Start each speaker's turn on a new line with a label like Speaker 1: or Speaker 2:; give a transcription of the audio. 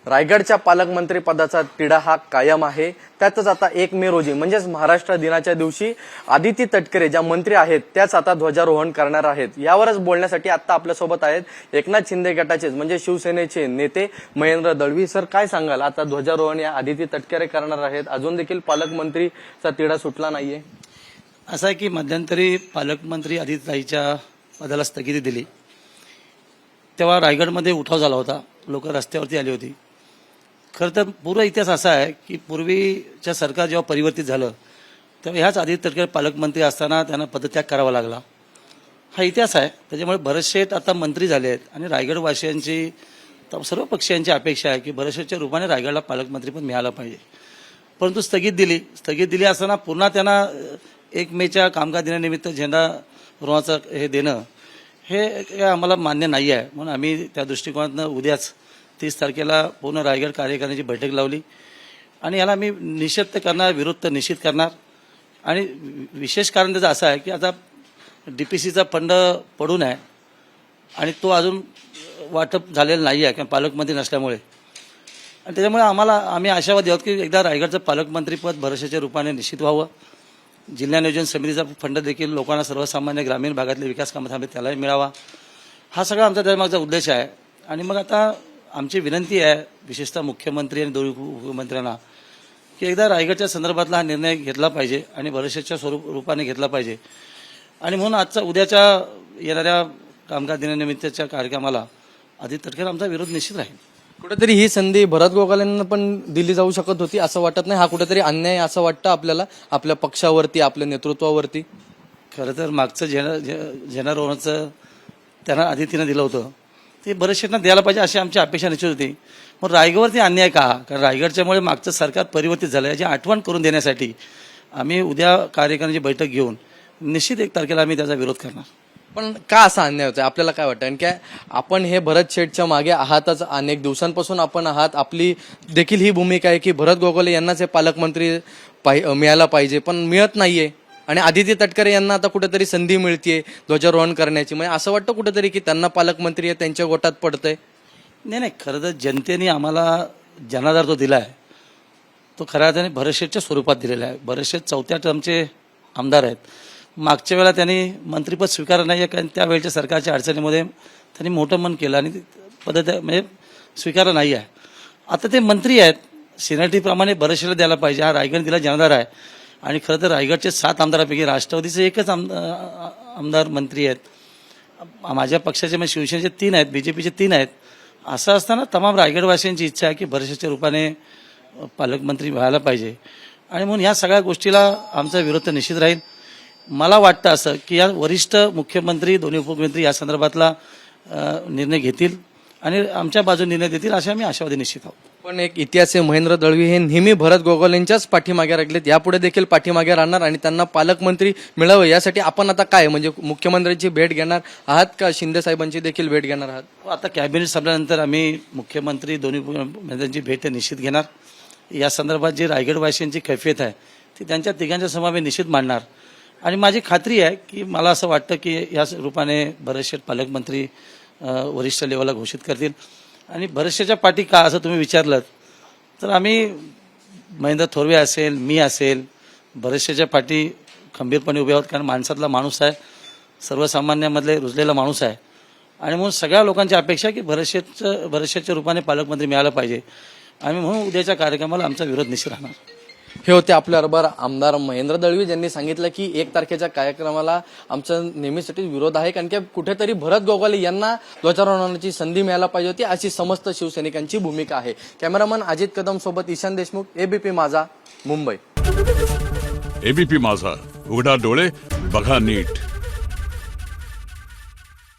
Speaker 1: रायगडच्या पालकमंत्री पदाचा तिढा हा कायम आहे। त्यातच आता 1 मे रोजी म्हणजेच महाराष्ट्र दिनाच्या दिवशी आदिती तटकरे ज्या मंत्री आहेत त्याच आता ध्वजारोहण करणार आहेत। यावरच बोलण्यासाठी आता आपल्यासोबत आहेत एकनाथ शिंदे गटाचे म्हणजे शिवसेनेचे नेते महेंद्र दळवी। सर, काय सांगाल? आता ध्वजारोहण या आदिती तटकरे करणार आहेत, अजून देखील पालकमंत्रीचा तिढा सुटला नाहीये।
Speaker 2: असं आहे की मध्यंतरी पालकमंत्री आदितीताईच्या पदाला स्थगिती दिली तेव्हा रायगडमध्ये उठाव झाला होता, लोक रस्त्यावरती आली होती। खरं तर पूर्ण इतिहास असा आहे की पूर्वीच्या सरकार जेव्हा परिवर्तित झालं तेव्हा ह्याच आदिती तटकरे पालकमंत्री असताना त्यांना पदत्याग करावा लागला, हा इतिहास आहे। त्याच्यामुळे बरेचसे आता मंत्री झाले आहेत आणि रायगडवासियांची सर्व पक्षांची अपेक्षा आहे की बरेचशाच्या रूपाने रायगडला पालकमंत्री पण मिळालं पाहिजे, परंतु स्थगित दिली असताना पुन्हा त्यांना 1 मेच्या कामगार दिनानिमित्त झेंडा रोहाचं हे देणं हे आम्हाला मान्य नाही आहे। म्हणून आम्ही त्या दृष्टिकोनातून उद्याच 30 तारखेला पूर्ण रायगड कार्यकारिणीची बैठक लावली आणि याला मी निषेध तर करणार, विरोध तर निश्चित करणार। आणि विशेष कारण त्याचं असं आहे की आता DPCचा फंड पडून आहे आणि तो अजून वाटप झालेला नाही आहे किंवा पालकमंत्री नसल्यामुळे, आणि त्याच्यामुळे आम्ही आशावादी आहोत की एकदा रायगडचं पालकमंत्रीपद भरवशाच्या रूपाने निश्चित व्हावं। जिल्हा नियोजन समितीचा फंड देखील लोकांना, सर्वसामान्य ग्रामीण भागातले विकास कामं थांबले त्यालाही मिळावा, हा सगळा आमचा त्यामागचा उद्देश आहे। आणि मग आता आमची विनंती आहे विशेषतः मुख्यमंत्री आणि दोन्ही उपमुख्यमंत्र्यांना की एकदा रायगडच्या संदर्भातला हा निर्णय घेतला पाहिजे आणि भरवशाच्या रूपाने घेतला पाहिजे। आणि म्हणून उद्याच्या येणाऱ्या कामगार दिनानिमित्तच्या कार्यक्रमाला आदिती तटकरे आमचा विरोध निश्चित राहील।
Speaker 1: कुठेतरी ही संधी भरत गोगालेंना पण दिली जाऊ शकत होती असं वाटत नाही? हा कुठेतरी अन्याय असं वाटतं आपल्याला, आपल्या पक्षावरती, आपल्या नेतृत्वावरती?
Speaker 2: खरं तर मागचं झेंडारोहणाचं त्यांना आदितीनं दिलं होतं ते बरेचशांना द्यायला पाहिजे अशी आमची अपेक्षा निश्चित होती। मग रायगडवरती अन्याय का? कारण रायगडच्यामुळे मागचं सरकार परिवर्तित झालं याची आठवण करून देण्यासाठी आम्ही उद्या कार्यकारिणीची बैठक घेऊन निश्चित 1 तारखेला आम्ही त्याचा विरोध करणार।
Speaker 1: पण का असा अन्याय होतोय आपल्याला काय वाटतं? आणि काय आपण हे भरत शेठच्या मागे आहातच, अनेक दिवसांपासून आपण आहात, आपली देखील ही भूमिका आहे की भरत गोगाले यांनाच हे पालकमंत्री मिळायला पाहिजे, पण मिळत नाहीये। आणि आदिती तटकरे यांना आता कुठेतरी संधी मिळतीये ध्वजारोहण करण्याची, म्हणजे असं वाटतं कुठेतरी की त्यांना पालकमंत्री आहे त्यांच्या गोटात पडतंय?
Speaker 2: नाही, खरं तर जनतेने आम्हाला जनाधार जो दिला आहे तो खऱ्या अर्थाने भरत शेठच्या स्वरूपात दिलेला आहे। भरत शेठ 4थ्या टर्मचे आमदार आहेत। मागच्या वेळेला त्यांनी मंत्रिपद स्वीकारलं नाही आहे कारण त्यावेळेच्या सरकारच्या अडचणीमध्ये त्यांनी मोठं मन केलं आणि पद म्हणजे स्वीकारलं नाही आहे। आता ते मंत्री आहेत, सिनियरिटीप्रमाणे भरत शेठला द्यायला पाहिजे, हा रायगड दिला जनाधार आहे। आणि खरं तर रायगडचे 7 आमदारांपैकी राष्ट्रवादीचे एकच आमदार मंत्री आहेत, माझ्या पक्षाचे म्हणजे शिवसेनेचे 3 आहेत, BJPचे 3 आहेत। असं असताना तमाम रायगडवासियांची इच्छा आहे की भरत शेठच्या रूपाने पालकमंत्री व्हायला पाहिजे आणि म्हणून ह्या सगळ्या गोष्टीला आमचा विरोध तर निश्चित राहील। मला वाटतं असं की या वरिष्ठ मुख्यमंत्री, दोन्ही उपमुख्यमंत्री या संदर्भातला निर्णय घेतील आणि आमच्या बाजूने निर्णय देतील असे आम्ही आशावादी निश्चित आहोत।
Speaker 1: पण एक इतिहास आहे, महेंद्र दळवी हे नेहमी भरत गोगालेंच्याच पाठीमागे राहिलेत, यापुढे देखील पाठीमागे राहणार आणि त्यांना पालकमंत्री मिळावं यासाठी आपण आता काय म्हणजे मुख्यमंत्र्यांची भेट घेणार आहात का शिंदे साहेबांची देखील भेट घेणार आहात?
Speaker 2: आता कॅबिनेट संपल्यानंतर आम्ही मुख्यमंत्री, दोन्ही उपमुख्यमंत्र्यांची भेट निश्चित घेणार। या संदर्भात जी रायगडवासियांची कैफियत आहे ती त्यांच्या तिघांच्या समोर आम्ही निश्चित मांडणार आणि माझी खात्री आहे की मला असं वाटतं की या रूपाने भरत शेठ पालकमंत्री वरिष्ठ लेवलला घोषित करतील। आणि भरत शेठच्या पाठी का असं तुम्ही विचारलं तर आम्ही महेंद्र थोरवे असेल, मी असेल, भरत शेठच्या पाठी खंबीरपणे उभे आहोत कारण माणसातला माणूस आहे, सर्वसामान्यामधले रुजलेला माणूस आहे आणि म्हणून सगळ्या लोकांची अपेक्षा की भरत शेठच्या रूपाने पालकमंत्री मिळाला पाहिजे। आम्ही म्हणून उद्याच्या कार्यक्रमाला आमचा विरोध निश्चित राहणार।
Speaker 1: हे होते आपल्याबरोबर आमदार महेंद्र दळवी ज्यांनी सांगितलं की 1 तारखेच्या कार्यक्रमाला आमचा नेहमीसाठी विरोध आहे कारण की कुठेतरी भरत गोगाले यांना ध्वजारोहणाची संधी मिळायला पाहिजे होती अशी समस्त शिवसैनिकांची भूमिका आहे। कॅमेरामन अजित कदम सोबत ईशान देशमुख, ABP माझा, मुंबई।
Speaker 3: ABP माझा, उघडा डोळे बघा नीट।